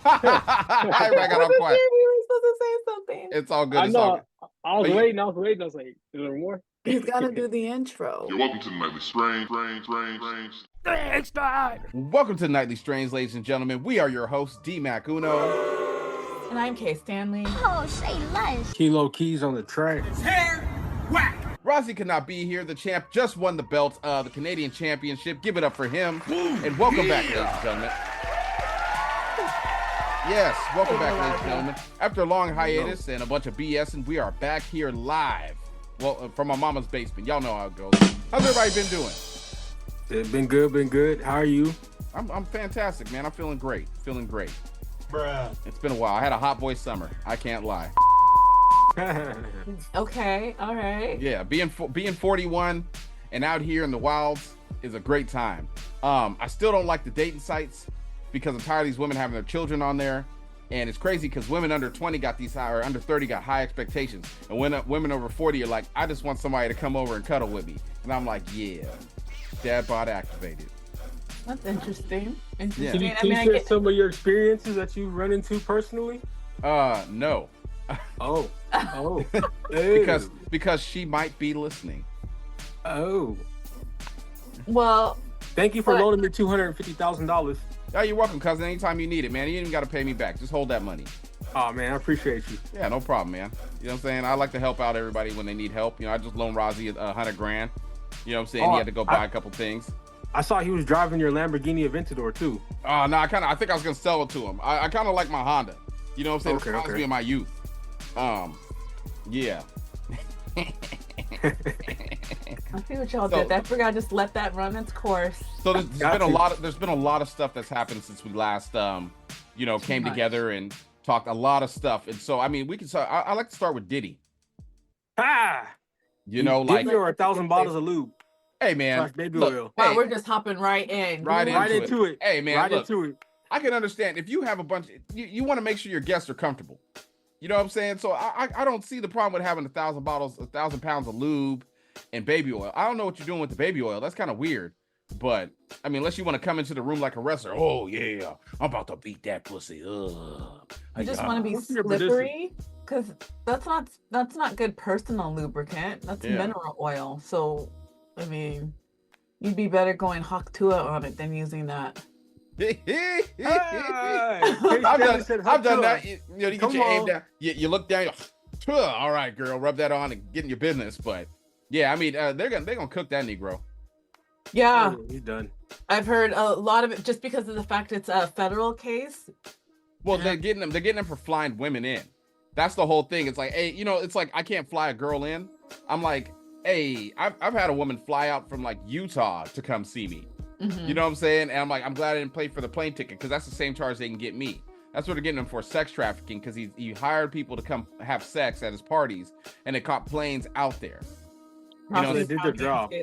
Everybody got all quiet. We were supposed to say something. It's all good. I It's all good. know. I was waiting. I was like, is there more? He's gotta do the intro. You're welcome to the Nightly Strange. Welcome to Nightly Strange, ladies and gentlemen. We are your hosts, D Mac Uno. And I'm Kay Stanley. Oh, say less. Kilo Keys on the track. Rozzy could not be here. The champ just won the belt, the Canadian Championship. Give it up for him. And welcome back, ladies and gentlemen. Yes, welcome back, ladies and gentlemen. After a long hiatus and a bunch of BS, and we are back here live. Well, from my mama's basement. Y'all know how it goes. How's everybody been doing? It's been good. How are you? I'm fantastic, man. I'm feeling great. Bruh. It's been a while. I had a hot boy summer. I can't lie. Okay, all right. Yeah, being 41 and out here in the wilds is a great time. I still don't like the dating sites because I'm tired of these women having their children on there. And it's crazy because women under 20 got these high, or under 30 got high expectations. And when women over 40 are like, I just want somebody to come over and cuddle with me. And I'm like, yeah, dad bod activated. That's interesting. Yeah. Can you share some of your experiences that you've run into personally? No. Oh. Hey. Because she might be listening. Oh. Well, Thank you for loaning me $250,000. Oh, you're welcome, cousin. Anytime you need it, man. You ain't even got to pay me back. Just hold that money. Oh man, I appreciate you. Yeah, no problem, man. You know what I'm saying? I like to help out everybody when they need help. You know, I just loaned Rozzy $100,000. You know what I'm saying? He had to go buy a couple things. I saw he was driving your Lamborghini Aventador too. Oh, no, I think I was gonna sell it to him. I kind of like my Honda. You know what I'm saying? It reminds me of my youth. Yeah. I see what y'all did. I forgot, just let that run its course. So there's been a lot of stuff that's happened since we last came together and talked a lot of stuff. And so I mean, we can start. I like to start with Diddy. You know, like Diddy or 1,000 bottles of lube. Hey man, Baby look, oil. Wow, hey, we're just hopping right right into it. Hey man, right look, into it. I can understand if you have a bunch. You want to make sure your guests are comfortable. You know what I'm saying? So I don't see the problem with having 1,000 pounds of lube and baby oil. I don't know what you're doing with the baby oil. That's kind of weird. But I mean, unless you want to come into the room like a wrestler. Oh yeah, I'm about to beat that pussy. I just want to be slippery, because that's not good personal lubricant. That's mineral oil. So I mean, you'd be better going Hawk Tua on it than using that. I've done that. You get your aim down. You look down. All right, girl, rub that on and get in your business. But yeah, I mean, they're gonna cook that Negro. Yeah, he's done. I've heard a lot of it just because of the fact it's a federal case. Well, they're getting them for flying women in. That's the whole thing. It's like, hey, it's like I can't fly a girl in. I'm like, hey, I've had a woman fly out from like Utah to come see me. Mm-hmm. You know what I'm saying? And I'm like, I'm glad I didn't pay for the plane ticket, because that's the same charge they can get me. That's what they're getting him for, sex trafficking, because he hired people to come have sex at his parties, and they caught planes out there. They did their job.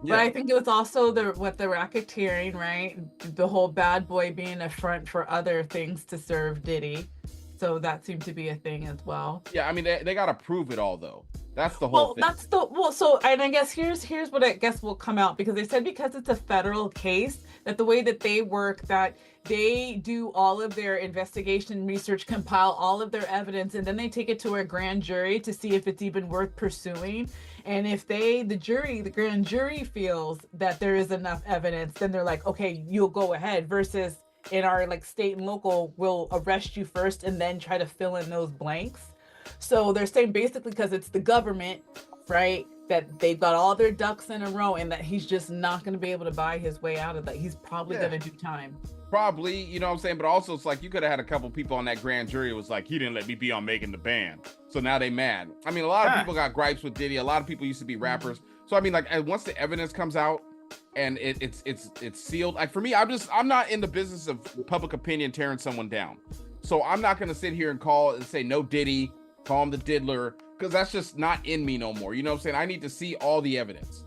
But I think it was also the racketeering, right? The whole bad boy being a front for other things to serve Diddy. So that seemed to be a thing as well. Yeah, I mean, they got to prove it all, though. That's the whole thing. And I guess here's what I guess will come out, because they said because it's a federal case, that the way that they work, that they do all of their investigation research, compile all of their evidence, and then they take it to a grand jury to see if it's even worth pursuing. And if the grand jury feels that there is enough evidence, then they're like, okay, you'll go ahead, versus in our like state and local, we'll arrest you first and then try to fill in those blanks. So they're saying basically because it's the government, right, that they've got all their ducks in a row, and that he's just not going to be able to buy his way out of that. He's probably going to do time. Probably, you know what I'm saying? But also, it's like you could have had a couple people on that grand jury who was like, he didn't let me be on Making the Band. So now they mad. I mean, a lot of people got gripes with Diddy. A lot of people used to be rappers. So I mean, like, once the evidence comes out and it's sealed, like for me, I'm not in the business of public opinion tearing someone down. So I'm not going to sit here and call and say no Diddy, call him the diddler, because that's just not in me no more. You know what I'm saying? I need to see all the evidence.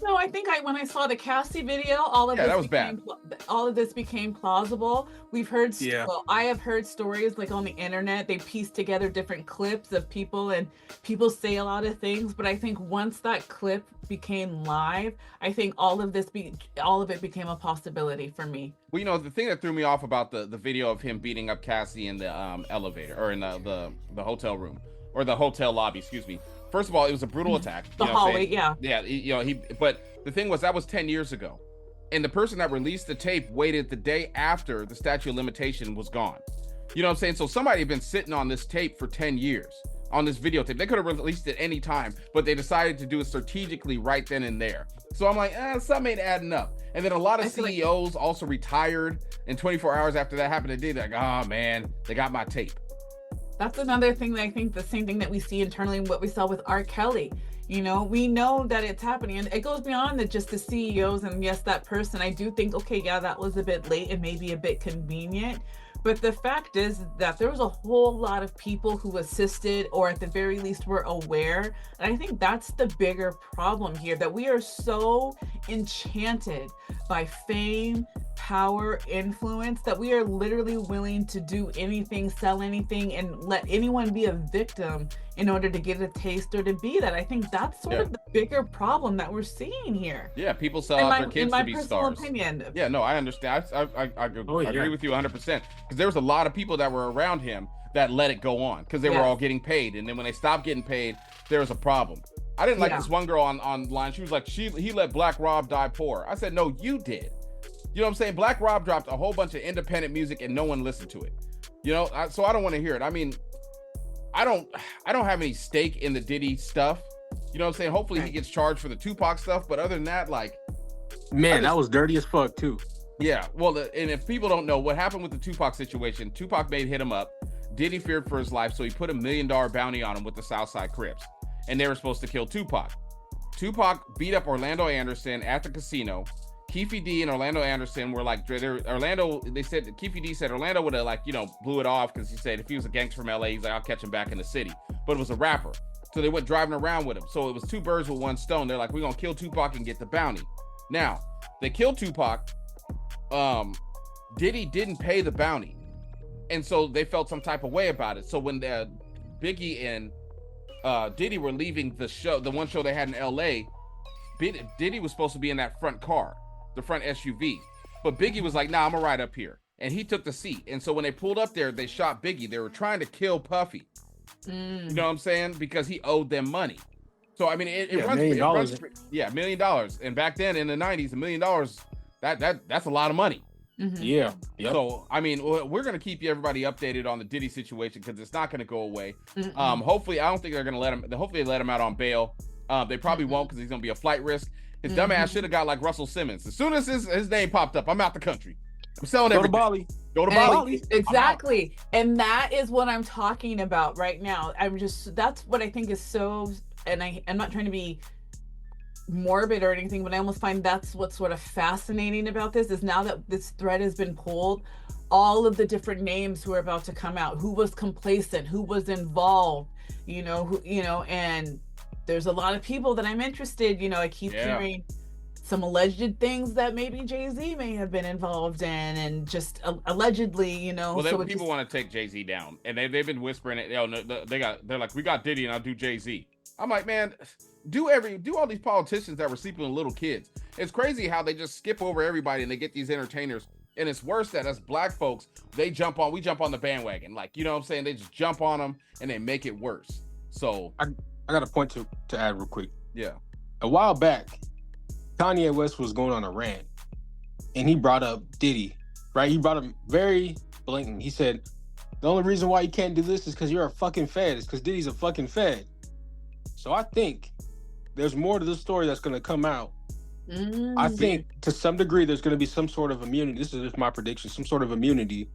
No, I think when I saw the Cassie video, all of that was bad. all of this became plausible, we've heard, Yeah. well, I have heard stories like on the internet, they piece together different clips of people and people say a lot of things, but I think once that clip became live, I think all of it became a possibility for me. Well, you know, the thing that threw me off about the video of him beating up Cassie in the elevator, or in the hotel room, or the hotel lobby, excuse me. First of all, it was a brutal attack. The hallway, yeah. Yeah, but the thing was, that was 10 years ago. And the person that released the tape waited the day after the statute of limitation was gone. You know what I'm saying? So somebody had been sitting on this tape for 10 years, on this videotape. They could have released it any time, but they decided to do it strategically right then and there. So I'm like, something ain't adding up. And then a lot of CEOs also retired, and 24 hours after that happened, they did like, oh man, they got my tape. That's another thing that I think the same thing that we see internally, what we saw with R. Kelly. You know, we know that it's happening, and it goes beyond just the CEOs and yes, that person. I do think, okay, yeah, that was a bit late and maybe a bit convenient. But the fact is that there was a whole lot of people who assisted, or at the very least were aware. And I think that's the bigger problem here, that we are so enchanted by fame, power, influence, that we are literally willing to do anything, sell anything, and let anyone be a victim in order to get a taste or to be that. I think that's sort of the bigger problem that we're seeing here. Yeah, people sell out their kids to be stars. Opinion. Yeah, no, I understand. I agree with you 100%. Because there was a lot of people that were around him that let it go on because they were all getting paid. And then when they stopped getting paid, there was a problem. I didn't like this one girl online. She was like, he let Black Rob die poor. I said, no, you did. You know what I'm saying? Black Rob dropped a whole bunch of independent music and no one listened to it. You know, so I don't want to hear it. I mean, I don't have any stake in the Diddy stuff. You know what I'm saying? Hopefully he gets charged for the Tupac stuff. But other than that, like, man, that was dirty as fuck too. Yeah. Well, and if people don't know what happened with the Tupac situation, Tupac made hit him up. Diddy feared for his life, so he put $1 million bounty on him with the Southside Crips, and they were supposed to kill Tupac. Tupac beat up Orlando Anderson at the casino. Keefe D and Orlando Anderson were like, they said, Keefe D said Orlando would have, like, you know, blew it off because he said if he was a gangster from LA, he's like, I'll catch him back in the city. But it was a rapper. So they went driving around with him. So it was two birds with one stone. They're like, we're going to kill Tupac and get the bounty. Now, they killed Tupac. Diddy didn't pay the bounty. And so they felt some type of way about it. So when Biggie and Diddy were leaving the show, the one show they had in LA, Diddy was supposed to be in that front car, the front SUV. But Biggie was like, nah, I'm gonna ride up here. And he took the seat. And so when they pulled up there, they shot Biggie. They were trying to kill Puffy. You know what I'm saying? Because he owed them money. So, I mean, it runs $1 million. And back then in the 90s, $1 million, that's a lot of money. Mm-hmm. Yeah. Yep. So, I mean, we're going to keep everybody updated on the Diddy situation because it's not going to go away. Hopefully, I don't think they're going to let him. Hopefully, they let him out on bail. They probably won't because he's going to be a flight risk. His dumbass should have got like Russell Simmons. As soon as his name popped up, I'm out the country. I'm selling everything. Go to Bali. Exactly. And that is what I'm talking about right now. That's what I think is so, and I'm not trying to be morbid or anything, but I almost find that's what's sort of fascinating about this is now that this thread has been pulled, all of the different names who are about to come out, who was complacent, who was involved, and there's a lot of people that I'm interested, I keep hearing some alleged things that maybe Jay-Z may have been involved in, and just allegedly, Well, people want to take Jay-Z down, and they've been whispering it. They're like, we got Diddy, and I'll do Jay-Z. I'm like, man, do all these politicians that were sleeping with little kids. It's crazy how they just skip over everybody and they get these entertainers. And it's worse that us black folks, we jump on the bandwagon. Like, you know what I'm saying? They just jump on them and they make it worse. So I got a point to add real quick. Yeah. A while back, Kanye West was going on a rant and he brought up Diddy, right? He brought him very blatant. He said, the only reason why you can't do this is because you're a fucking fed. It's because Diddy's a fucking fed. So I think there's more to this story that's going to come out. I think to some degree there's going to be some sort of immunity. This is just my prediction. Some sort of immunity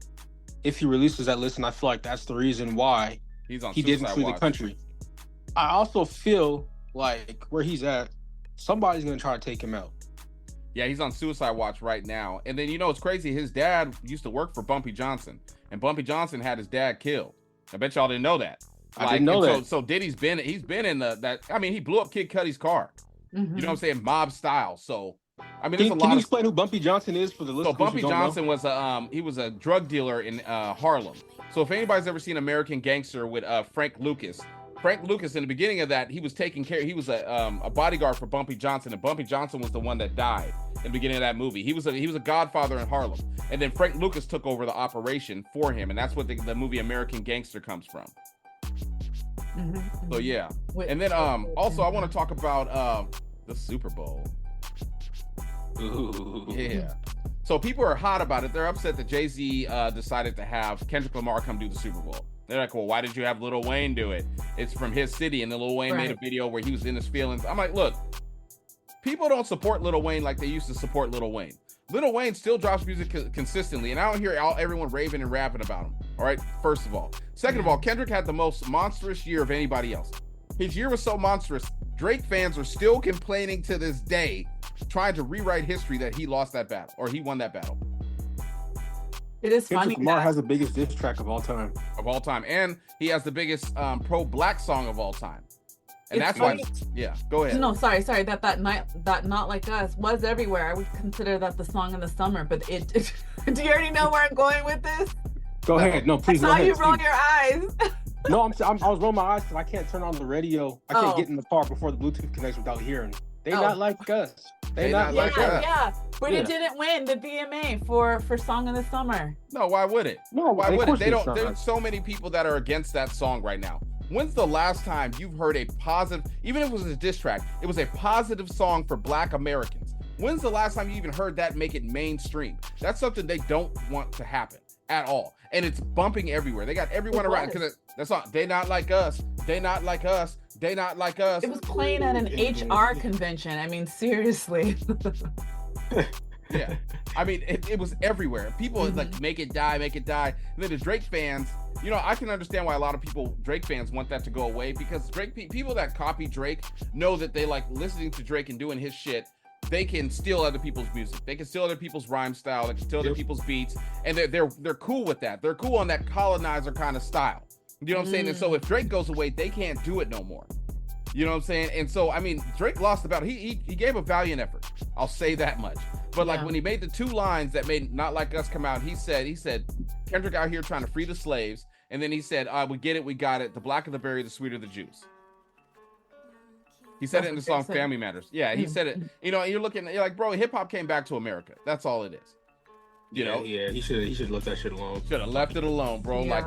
if he releases that list, and I feel like that's the reason why he didn't flee the country. I also feel like where he's at, somebody's going to try to take him out. Yeah, he's on suicide watch right now. And then, it's crazy. His dad used to work for Bumpy Johnson, and Bumpy Johnson had his dad killed. I bet y'all didn't know that. I didn't know that. So Diddy's been in he blew up Kid Cudi's car. You know what I'm saying? Mob style. So I mean, there's a Can lot you of. explain who Bumpy Johnson is for the So listeners Bumpy who don't Johnson know? was he was a drug dealer in Harlem. So if anybody's ever seen American Gangster with Frank Lucas in the beginning of that, he was taking care. He was a bodyguard for Bumpy Johnson, and Bumpy Johnson was the one that died in the beginning of that movie. He was a godfather in Harlem, and then Frank Lucas took over the operation for him, and that's what the movie American Gangster comes from. So yeah, and then also I want to talk about the Super Bowl. Ooh. Yeah. So people are hot about it. They're upset that Jay-Z decided to have Kendrick Lamar come do the Super Bowl. They're like, well, why did you have Lil Wayne do it? It's from his city, and then Lil Wayne made a video where he was in his feelings. I'm like, look, people don't support Lil Wayne like they used to support Lil Wayne. Lil Wayne still drops music consistently, and I don't hear everyone raving and rapping about him. All right, first of all. Second of all, Kendrick had the most monstrous year of anybody else. His year was so monstrous, Drake fans are still complaining to this day, trying to rewrite history that he lost that battle, or he won that battle. It is funny. Kendrick Lamar has the biggest diss track of all time. And he has the biggest pro-black song of all time. And It's that's funny. why, yeah, go ahead. No, sorry. That Not Like Us was everywhere. I would consider that the song in the summer, but it do you already know where I'm going with this? Go ahead. No, please I go saw ahead. you roll Speak. your eyes. No, I was rolling my eyes because I can't turn on the radio. I can't Oh. get in the car before the Bluetooth connects without hearing. They Oh. not like us. They not like yeah, us. yeah. But Yeah. it didn't win the VMA for Song of the Summer. No, why would it? No, Why of would it? course They it's don't. not. There's so many people that are against that song right now. When's the last time you've heard a positive, even if it was a diss track, it was a positive song for Black Americans? When's the last time you even heard that make it mainstream? That's something they don't want to happen at all. And it's bumping everywhere. They got everyone around because that's not. They not like us. They not like us. They not like us. It was playing at an HR convention. I mean, seriously. Yeah, I mean, it was everywhere. People like make it die. And then the Drake fans, you know, I can understand why a lot of Drake fans want that to go away, because people that copy Drake know that they like listening to Drake and doing his shit. They can steal other people's music. They can steal other people's rhyme style. They can steal other people's beats, and they're cool with that. They're cool on that colonizer kind of style. You know what I'm saying? And so if Drake goes away, they can't do it no more. You know what I'm saying? And so, I mean, Drake lost the battle. He gave a valiant effort. I'll say that much. But like when he made the two lines that made Not Like Us come out, he said, Kendrick out here trying to free the slaves. And then he said, we get it, we got it. The blacker the berry, the sweeter the juice. He said it in the song Family Matters. Yeah, he said it. You know, you're like, bro, hip hop came back to America. That's all it is. You know? Yeah, he should let that shit alone. Should have left it alone, bro. Yeah. Like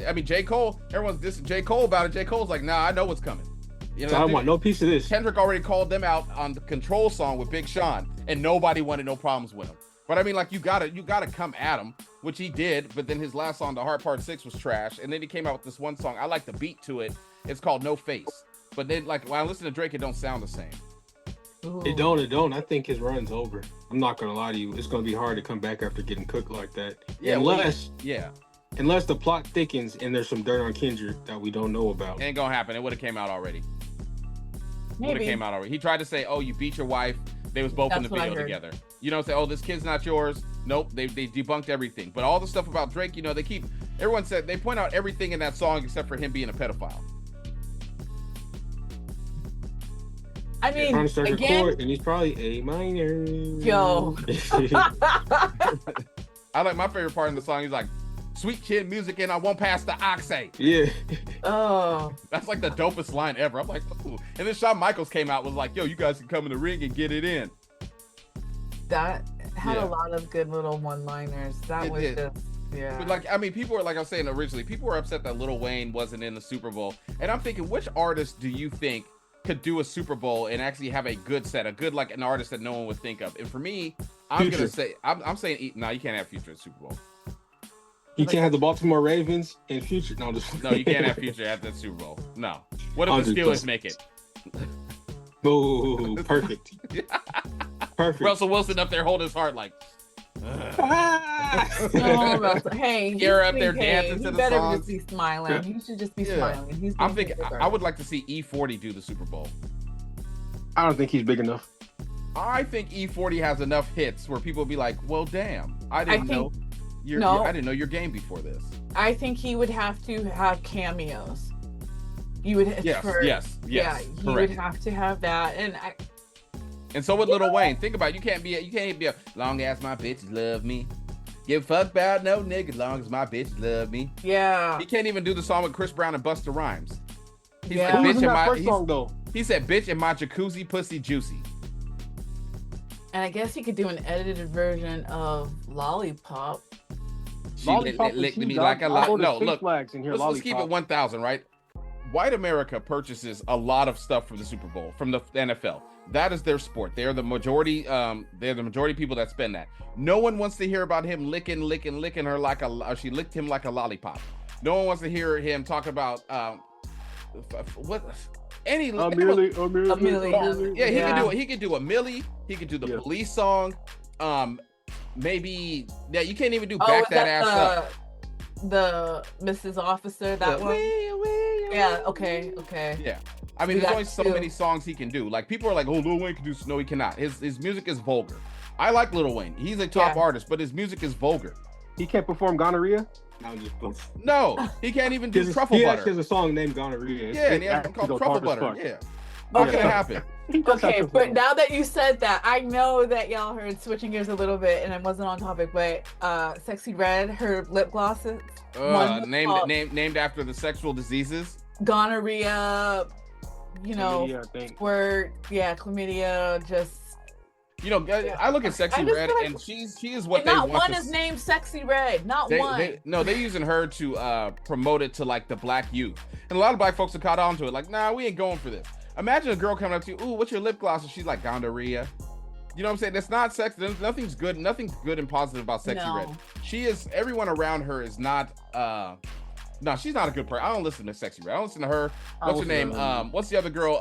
I mean, J. Cole, everyone's dissing J. Cole about it. J. Cole's like, nah, I know what's coming. You know, So I want no piece of this. Kendrick already called them out on the Control song with Big Sean, and nobody wanted no problems with him. But I mean, like, you gotta come at him, which he did. But then his last song, The Heart Part 6, was trash. And then he came out with this one song. I like the beat to it. It's called No Face. But then, like, when I listen to Drake, it don't sound the same. It don't. I think his run's over. I'm not gonna lie to you. It's gonna be hard to come back after getting cooked like that. Yeah, Unless the plot thickens and there's some dirt on Kendrick that we don't know about. Ain't gonna happen. It would have came out already. Maybe. He tried to say, oh, you beat your wife. They was both in the video together. You know, say, oh, this kid's not yours. Nope, they debunked everything. But all the stuff about Drake, you know, everyone said, they point out everything in that song except for him being a pedophile. I mean, Trying to start again, record, and he's probably A minor. yo. I like my favorite part in the song. He's like, sweet kid music and I won't pass the oxy. Yeah. Oh. That's like the dopest line ever. I'm like, ooh. And then Shawn Michaels came out, was like, yo, you guys can come in the ring and get it in. That had Yeah. a lot of good little one-liners. That It was did. just, yeah. But like, I mean, people were, like I was saying originally, people were upset that Lil Wayne wasn't in the Super Bowl. And I'm thinking, which artist do you think could do a Super Bowl and actually have a good set, like an artist that no one would think of? And for me, I'm Future. gonna say, I'm saying, no, you can't have Future at Super Bowl. You can't have the Baltimore Ravens in Future. No, No, you can't have Future at the Super Bowl. No. What if the 100%. Steelers make it? Ooh, perfect. Perfect. Russell Wilson up there holding his heart like, No, Russell. Hey, You're up there hey, dancing he to the better songs. just be smiling. He should just be Yeah. smiling. He's I'm being thinking, good I would like to see E40 do the Super Bowl. I don't think he's big enough. I think E40 has enough hits where people will be like, well, damn, I didn't know I didn't know your game before this. I think he would have to have cameos. You would Yes, yeah, he would correct. have to have that. And And so with Lil Wayne, think about it, you can't even be a long as my bitches love me. Give a fuck about no nigga long as my bitches love me. Yeah. He can't even do the song with Chris Brown and Busta Rhymes. He Yeah. said, Who was bitch in in that my first song though? he said bitch in my jacuzzi pussy juicy. And I guess he could do an edited version of Lollipop. She Lollipop was licked huge, me dog. like a I lot. go to No, Six look, Flags and hear let's keep it Lollipop. 1,000, right? White America purchases a lot of stuff for the Super Bowl from the NFL. That is their sport. They're the majority. They're the majority people that spend that. No one wants to hear about him licking her like she licked him like a lollipop. No one wants to hear him talk about what any. Amelie. Yeah, he could do a Millie. He could do the police song. Maybe you can't even do back that ass up. The Mrs. Officer, that one. Yeah. Okay. Yeah. I mean, there's only so many songs he can do. Like, people are like, oh, Lil Wayne can do. No, he cannot. His music is vulgar. I like Lil Wayne. He's a top artist, but his music is vulgar. He can't perform Gonorrhea? No, he can't even do Truffle He Butter. actually has a song named Gonorrhea. And he has called Truffle Butter. Yeah. Okay. Not gonna happen. Okay, but now that you said that, I know that y'all heard, switching gears a little bit, and it wasn't on topic, but Sexy Red, her lip glosses. Named after the sexual diseases. Gonorrhea, squirt, chlamydia, just. I look at Sexy Red, and she is what and they not want. Not one is named Sexy Red. Not one. They're using her to promote it to like the black youth, and a lot of black folks have caught on to it. Like, nah, we ain't going for this. Imagine a girl coming up to you, ooh, what's your lip gloss? And she's like, gonorrhea. You know what I'm saying? That's not sex. Nothing's good and positive about Sexy Red. She is. Everyone around her is not. No, she's not a good person. I don't listen to Sexy Red. I don't listen to her. What's her name? What's the other girl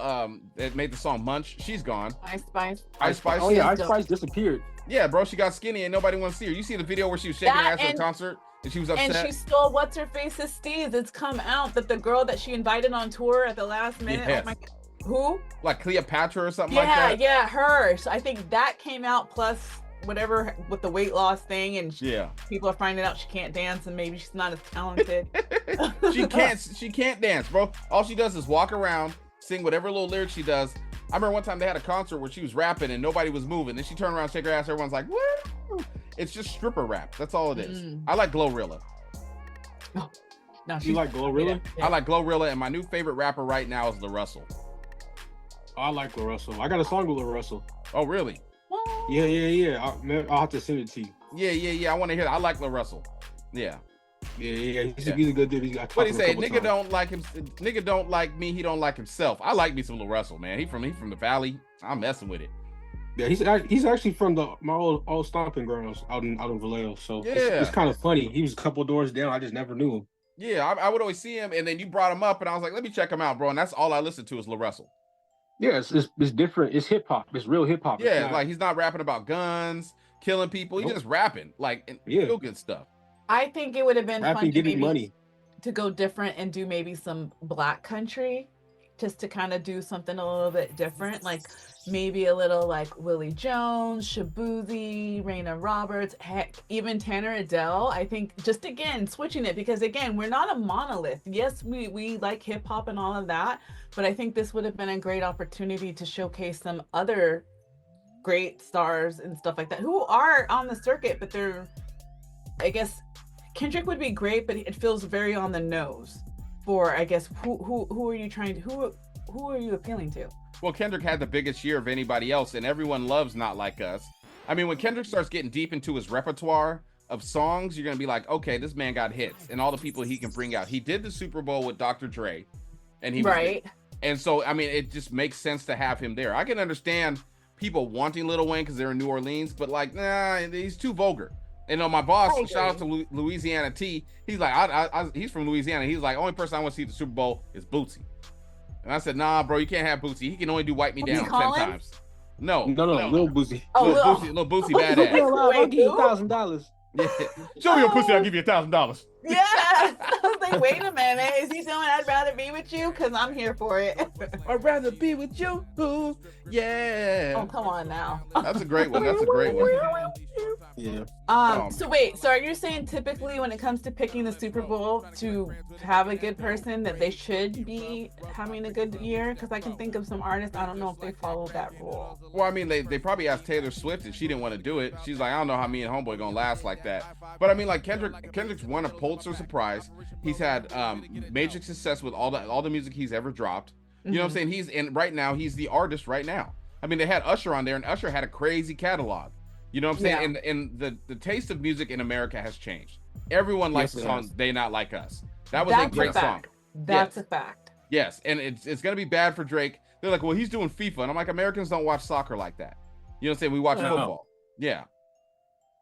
that made the song Munch? She's gone. Ice Spice. Oh yeah, Ice Spice disappeared. Yeah, bro, she got skinny and nobody wants to see her. You see the video where she was shaking her ass at a concert and she was upset? And she stole what's her face's steez. It's come out that the girl that she invited on tour at the last minute. Yes. Oh my, who? Like Cleopatra or something like that? Yeah, her. So I think that came out plus whatever with the weight loss thing, and people are finding out she can't dance and maybe she's not as talented. She can't dance, bro. All she does is walk around, sing whatever little lyrics she does. I remember one time they had a concert where she was rapping and nobody was moving. Then she turned around, shake her ass, everyone's like, woo! It's just stripper rap. That's all it is. I like Glorilla. No, you like Glorilla? I like Glorilla, and my new favorite rapper right now is Lil Russell. I like Lil Russell. I got a song with Lil Russell. Oh, really? Yeah. I'll have to send it to you. Yeah. I want to hear that. I like Lil Russell. Yeah. Yeah. He's a good dude. What he say? Nigga don't like him. Nigga don't like me. He don't like himself. I like me some Lil Russell, man. He from the valley. I'm messing with it. Yeah, he's actually from my old stomping grounds out in Vallejo. So it's kind of funny. He was a couple doors down. I just never knew him. Yeah, I would always see him, and then you brought him up, and I was like, let me check him out, bro. And that's all I listen to is Lil Russell. Yeah, it's different. It's hip hop. It's real hip hop. Yeah, like he's not rapping about guns, killing people. He's just rapping, like real good stuff. I think it would have been fun getting money to go different and do maybe some black country, just to kind of do something a little bit different, like maybe a little like Willie Jones, Shaboozey, Raina Roberts, heck, even Tanner Adele. I think just again switching it, because again, we're not a monolith. Yes, we like hip hop and all of that, but I think this would have been a great opportunity to showcase some other great stars and stuff like that who are on the circuit, but they're, I guess Kendrick would be great, but it feels very on the nose for, I guess, who are you trying to, who are you appealing to? Well, Kendrick had the biggest year of anybody else, and everyone loves Not Like Us. I mean, when Kendrick starts getting deep into his repertoire of songs, you're going to be like, okay, this man got hits, and all the people he can bring out. He did the Super Bowl with Dr. Dre, and he was right. And so, I mean, it just makes sense to have him there. I can understand people wanting Lil Wayne because they're in New Orleans, but like, nah, he's too vulgar. And my boss, shout out to Louisiana T, he's like, he's from Louisiana. He's like, only person I want to see at the Super Bowl is Bootsy. And I said, nah, bro, you can't have Bootsy. He can only do Wipe Me Down 10 times. No, Lil Bootsy. Lil Bootsy badass. I'll give you $1,000. Yeah. Show me your pussy, I'll give you $1,000. Yeah. I was like, wait a minute. Is he saying I'd rather be with you? Because I'm here for it. I'd rather be with you. Yeah. Oh, come on now. That's a great one. Yeah. Yeah. So wait, so are you saying typically when it comes to picking the Super Bowl to have a good person that they should be having a good year? Because I can think of some artists, I don't know if they follow that rule. Well, I mean, they probably asked Taylor Swift and she didn't want to do it. She's like, I don't know how me and Homeboy gonna last like that. But I mean, like Kendrick's won a Pulitzer Prize. He's had major success with all the music he's ever dropped. You know what I'm saying? He's in right now. He's the artist right now. I mean, they had Usher on there, and Usher had a crazy catalog. You know what I'm saying? Yeah. And the taste of music in America has changed. Everyone likes the song "They Not Like Us." That was a great song. That's a fact. Yes, and it's gonna be bad for Drake. They're like, well, he's doing FIFA, and I'm like, Americans don't watch soccer like that. You know what I'm saying? We watch football. Yeah.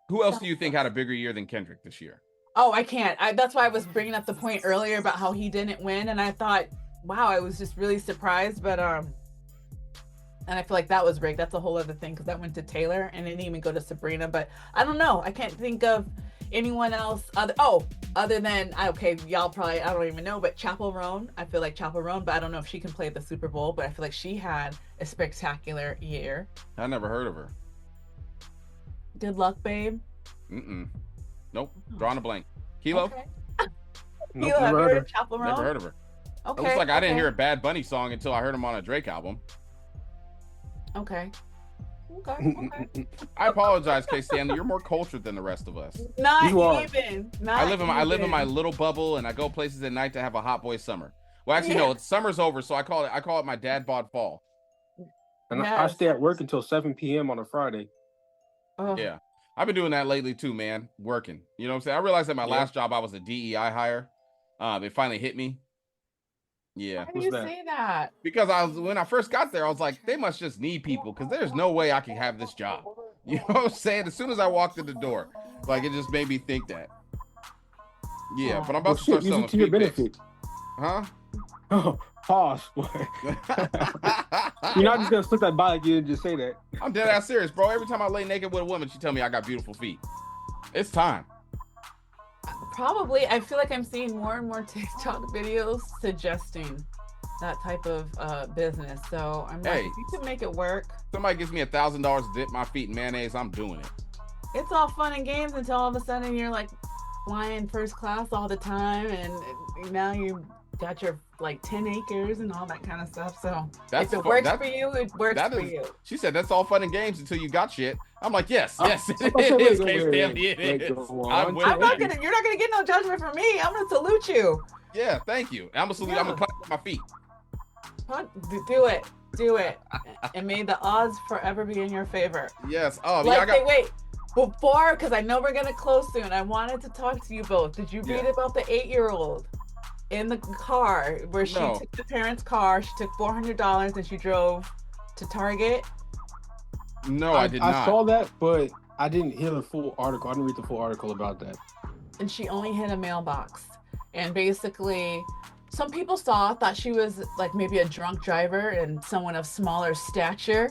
Who else do you think had a bigger year than Kendrick this year? Oh, I can't. That's why I was bringing up the point earlier about how he didn't win, and I thought, wow, I was just really surprised, but and I feel like that was rigged. That's a whole other thing because that went to Taylor and it didn't even go to Sabrina. But I don't know. I can't think of anyone else other than y'all probably, I don't even know, but Chappell Roan. I feel like Chappell Roan, but I don't know if she can play at the Super Bowl. But I feel like she had a spectacular year. I never heard of her. Good luck, babe. Nope. Drawing a blank. Kilo. Okay. Nope, Kilo, have you heard her. of Chappell Roan? Never heard of her. Okay. It looks like I didn't hear a Bad Bunny song until I heard him on a Drake album. Okay. I apologize, K. Stanley. You're more cultured than the rest of us. Not even. I live in my little bubble, and I go places at night to have a hot boy summer. Well, actually, no, it's summer's over, so I call it my dad bod fall. And I stay at work until 7 p.m. on a Friday. Oh. Yeah, I've been doing that lately too, man. Working. You know what I'm saying? I realized that my last job I was a DEI hire. It finally hit me. Yeah. Why do you say that? Because when I first got there, I was like, they must just need people because there's no way I can have this job. You know what I'm saying? As soon as I walked in the door, like it just made me think that. Yeah, but I'm about to start selling to your benefit. Huh? Oh, pause. You're not just gonna slip that by like you and just say that. I'm dead ass serious, bro. Every time I lay naked with a woman, she tell me I got beautiful feet. It's time. Probably. I feel like I'm seeing more and more TikTok videos suggesting that type of business. So I'm like, if you can make it work. Somebody gives me $1,000 to dip my feet in mayonnaise, I'm doing it. It's all fun and games until all of a sudden you're like flying first class all the time, and now you got your like 10 acres and all that kind of stuff. So if it works for you, it works for you. She said that's all fun and games until you got shit. I'm like, yes, it is. You're not gonna get no judgment from me. I'm gonna salute you. Yeah, thank you. I'm gonna salute. I'm gonna clap with my feet. Do it, and may the odds forever be in your favor. Yes. Oh, like, yeah, wait. Before, because I know we're gonna close soon. I wanted to talk to you both. Did you read about the 8-year-old in the car where she took the parents' car? She took $400 and she drove to Target. No, I did not. I saw that, but I didn't hear the full article. I didn't read the full article about that. And she only hit a mailbox. And basically, some people thought she was like maybe a drunk driver and someone of smaller stature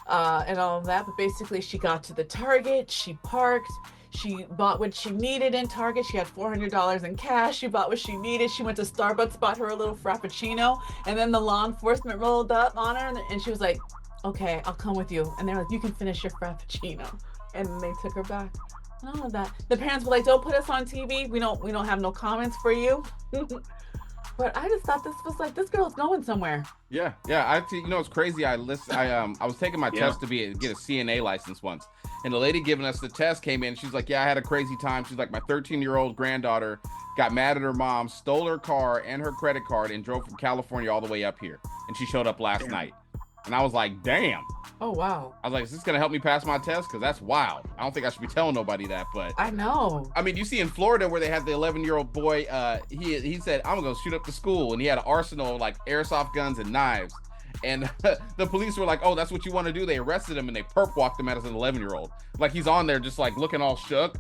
and all of that. But basically, she got to the Target, she parked, she bought what she needed in Target. She had $400 in cash. She bought what she needed. She went to Starbucks, bought her a little Frappuccino. And then the law enforcement rolled up on her and she was like, okay, I'll come with you. And they're like, you can finish your Frappuccino. And then they took her back. And all of that. The parents were like, don't put us on TV. We don't have no comments for you. But I just thought this girl's going somewhere. Yeah. It's crazy. I was taking my test to get a CNA license once. And the lady giving us the test came in. She's like, yeah, I had a crazy time. She's like, my 13-year-old granddaughter got mad at her mom, stole her car and her credit card and drove from California all the way up here. And she showed up last night. And I was like, damn. Oh, wow. I was like, is this going to help me pass my test? Because that's wild. I don't think I should be telling nobody that, but. I know. I mean, you see in Florida where they had the 11-year-old boy, he said, I'm going to shoot up the school. And he had an arsenal of like airsoft guns and knives. And the police were like, oh, that's what you want to do? They arrested him and they perp walked him as an 11-year-old. Like he's on there just like looking all shook.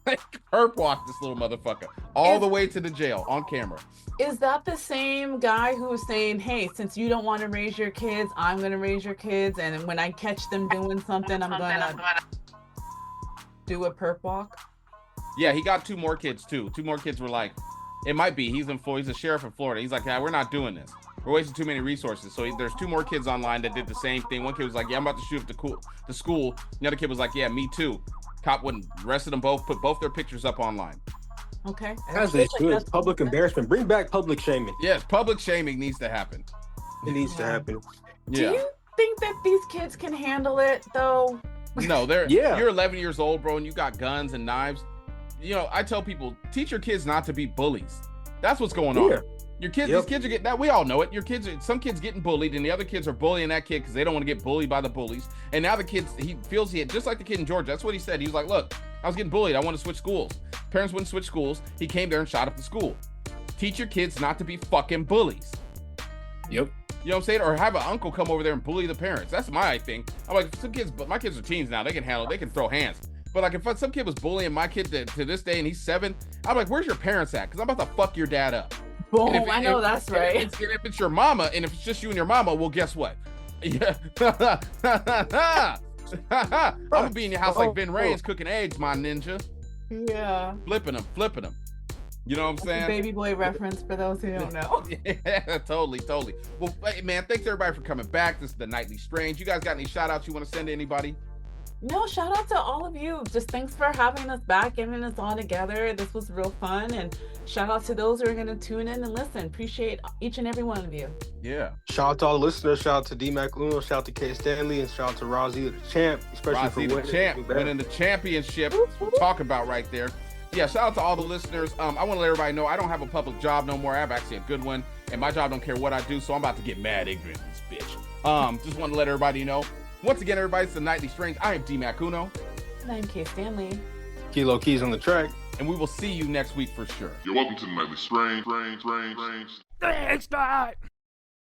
Like perp walked this little motherfucker all the way to the jail on camera. Is that the same guy who was saying, hey, since you don't want to raise your kids, I'm going to raise your kids. And when I catch them doing something, I'm going to do a perp walk? Yeah, he got 2 more kids too. 2 more kids were like, it might be. He's a sheriff in Florida. He's like, yeah, we're not doing this. We're wasting too many resources. So there's 2 more kids online that did the same thing. One kid was like, yeah, I'm about to shoot up the school. The other kid was like, yeah, me too. Cop wouldn't arrested them both, put both their pictures up online. Okay. As they should. Public embarrassment. Bring back public shaming. Yes, public shaming needs to happen. It needs to happen. Do Yeah. you think that these kids can handle it though? No, they're Yeah. You're 11 years old, bro, and you got guns and knives. You know, I tell people, teach your kids not to be bullies. That's what's going on. Yeah. Your kids, Yep. these kids are getting that. We all know it. Some kids getting bullied, and the other kids are bullying that kid because they don't want to get bullied by the bullies. And now the kids, he feels he had, just like the kid in Georgia. That's what he said. He was like, "Look, I was getting bullied. I want to switch schools. Parents wouldn't switch schools. He came there and shot up the school. Teach your kids not to be fucking bullies. Yep. You know what I'm saying? Or have an uncle come over there and bully the parents. That's my thing. I'm like, some kids, but my kids are teens now. They can handle. They can throw hands. But like, if some kid was bullying my kid to this day and he's 7, I'm like, where's your parents at? Because I'm about to fuck your dad up. Boom, And I know that's right. If it's your mama, and if it's just you and your mama, well, guess what? Yeah. I'm gonna be in your house like Ben Reigns cooking eggs, my ninja. Yeah. Flipping them. You know what I'm saying? Baby boy reference for those who don't know. Yeah, totally. Well, hey, man, thanks everybody for coming back. This is the Nightly Strange. You guys got any shout outs you want to send to anybody? No, shout out to all of you. Just thanks for having us back, getting us all together. This was real fun. And shout out to those who are going to tune in and listen. Appreciate each and every one of you. Yeah. Shout out to all the listeners. Shout out to D-Mac Uno. Shout out to K Stanley. And shout out to Rozzy the champ, especially Rozzy the winning the championship. That's what we're talking about right there. Yeah, shout out to all the listeners. I want to let everybody know I don't have a public job no more. I have actually a good one. And my job don't care what I do. So I'm about to get mad ignorant in this bitch. Just want to let everybody know. Once again, everybody, it's the Nightly Strange. I am D-Mac Uno. And I'm K Stanley. Kilo Keys on the track. And we will see you next week for sure. You're welcome to the Nightly Strange. Thanks, God.